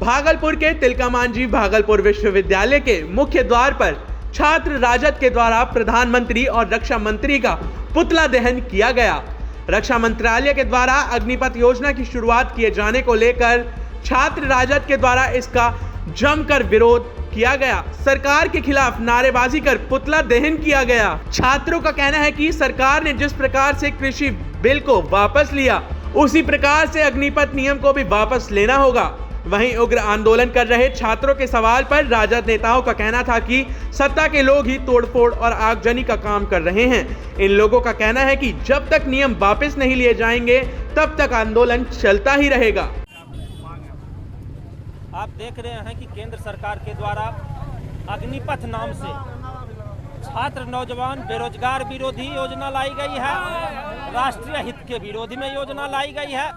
भागलपुर के तिलका मांझी भागलपुर विश्वविद्यालय के मुख्य द्वार पर छात्र राजद के द्वारा प्रधानमंत्री और रक्षा मंत्री का पुतला दहन किया गया। रक्षा मंत्रालय के द्वारा अग्निपथ योजना की शुरुआत किए जाने को लेकर छात्र राजद के द्वारा इसका जमकर विरोध किया गया। सरकार के खिलाफ नारेबाजी कर पुतला दहन किया गया। छात्रों का कहना है कि सरकार ने जिस प्रकार से कृषि बिल को वापस लिया, उसी प्रकार से अग्निपथ नियम को भी वापस लेना होगा। वहीं उग्र आंदोलन कर रहे छात्रों के सवाल पर राजद नेताओं का कहना था कि सत्ता के लोग ही तोड़फोड़ और आगजनी का काम कर रहे हैं। इन लोगों का कहना है कि जब तक नियम वापस नहीं लिए जाएंगे तब तक आंदोलन चलता ही रहेगा। आप देख रहे हैं कि केंद्र सरकार के द्वारा अग्निपथ नाम से छात्र नौजवान बेरोजगार विरोधी योजना लाई गई है, राष्ट्रीय हित के विरोधी में योजना लाई गई है।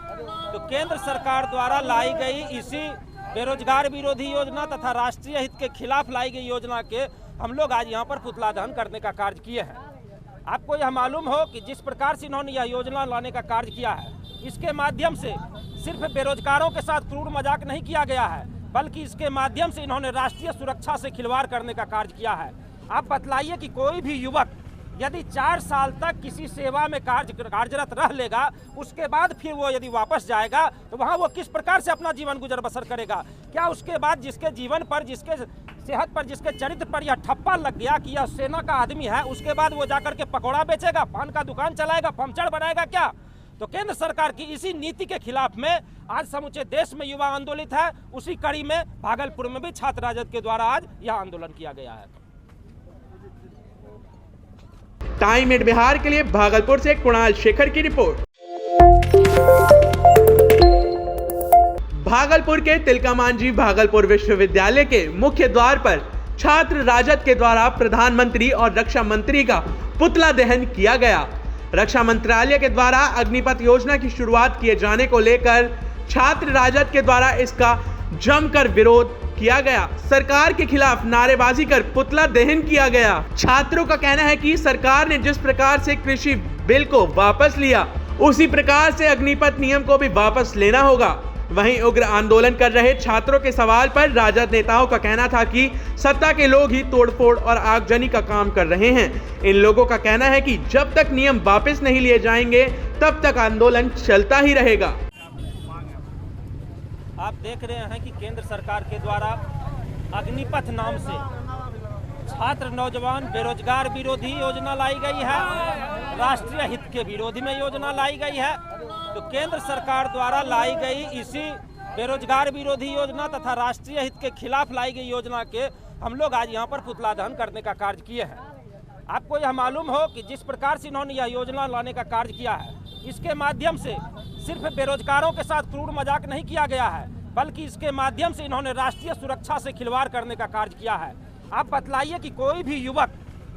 तो केंद्र सरकार द्वारा लाई गई इसी बेरोजगार विरोधी योजना तथा राष्ट्रीय हित के खिलाफ लाई गई योजना के हम लोग आज यहाँ पर पुतला दहन करने का कार्य किए हैं। आपको यह मालूम हो कि जिस प्रकार से इन्होंने यह योजना लाने का कार्य किया है, इसके माध्यम से सिर्फ बेरोजगारों के साथ क्रूर मजाक नहीं किया गया है, बल्कि इसके माध्यम से इन्होंने राष्ट्रीय सुरक्षा से खिलवाड़ करने का कार्य किया है। आप बतलाइए कि कोई भी युवक यदि 4 साल तक किसी सेवा में कार्यरत रह लेगा, उसके बाद फिर वो यदि वापस जाएगा तो वहाँ वो किस प्रकार से अपना जीवन गुजर बसर करेगा? क्या उसके बाद जिसके जीवन पर, जिसके सेहत पर, जिसके चरित्र पर यह ठप्पा लग गया कि यह सेना का आदमी है, उसके बाद वो जाकर के पकौड़ा बेचेगा, पान का दुकान चलाएगा, पंचर बनाएगा क्या? तो केंद्र सरकार की इसी नीति के खिलाफ में आज समूचे देश में युवा आंदोलित है। उसी कड़ी में भागलपुर में भी छात्र राजद के द्वारा आज यह आंदोलन किया गया है। टाइम एट बिहार के लिए भागलपुर से कुणाल शेखर की रिपोर्ट। भागलपुर के तिलका मांझी भागलपुर विश्वविद्यालय के मुख्य द्वार पर छात्र राजद के द्वारा प्रधानमंत्री और रक्षा मंत्री का पुतला दहन किया गया। रक्षा मंत्रालय के द्वारा अग्निपथ योजना की शुरुआत किए जाने को लेकर छात्र राजद के द्वारा इसका जमकर विरोध किया गया। सरकार के खिलाफ नारेबाजी कर पुतला दहन किया गया। छात्रों का कहना है कि सरकार ने जिस प्रकार से कृषि बिल को वापस लिया, उसी प्रकार से अग्निपथ नियम को भी वापस लेना होगा। वहीं उग्र आंदोलन कर रहे छात्रों के सवाल पर राजद नेताओं का कहना था कि सत्ता के लोग ही तोड़फोड़ और आगजनी का काम कर रहे हैं। इन लोगों का कहना है कि जब तक नियम वापस नहीं लिए जाएंगे तब तक आंदोलन चलता ही रहेगा। आप देख रहे हैं कि केंद्र सरकार के द्वारा अग्निपथ नाम से छात्र नौजवान बेरोजगार विरोधी योजना लाई गई है, राष्ट्रीय हित के विरोधी में योजना लाई गई है। तो केंद्र सरकार द्वारा लाई गई इसी बेरोजगार विरोधी योजना तथा राष्ट्रीय हित के खिलाफ लाई गई योजना के हम लोग आज यहाँ पर पुतला दहन करने का कार्य किए हैं। आपको यह मालूम हो कि जिस प्रकार से इन्होंने यह योजना लाने का कार्य किया है, इसके माध्यम से सिर्फ बेरोजगारों के साथ क्रूर मजाक नहीं किया गया है, बल्कि इसके माध्यम से इन्होंने राष्ट्रीय सुरक्षा से खिलवाड़ करने का कार्य किया है। आप बतलाइए कि कोई भी युवक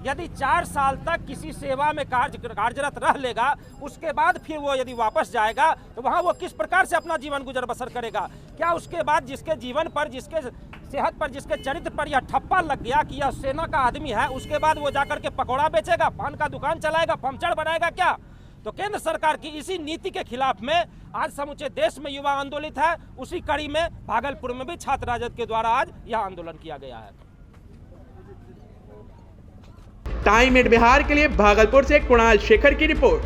यदि 4 साल तक किसी सेवा में कार्यरत रह लेगा, उसके बाद फिर वो यदि वापस जाएगा तो वहाँ वो किस प्रकार से अपना जीवन गुजर बसर करेगा? क्या उसके बाद जिसके जीवन पर, जिसके सेहत पर, जिसके चरित्र पर यह ठप्पा लग गया कि यह सेना का आदमी है, उसके बाद वो जाकर के पकौड़ा बेचेगा, पान का दुकान चलाएगा, पंचर बनाएगा क्या? तो केंद्र सरकार की इसी नीति के खिलाफ में आज समूचे देश में युवा आंदोलित है। उसी कड़ी में भागलपुर में भी छात्र राजद के द्वारा आज यह आंदोलन किया गया है। टाइम एट बिहार के लिए भागलपुर से कुणाल शेखर की रिपोर्ट।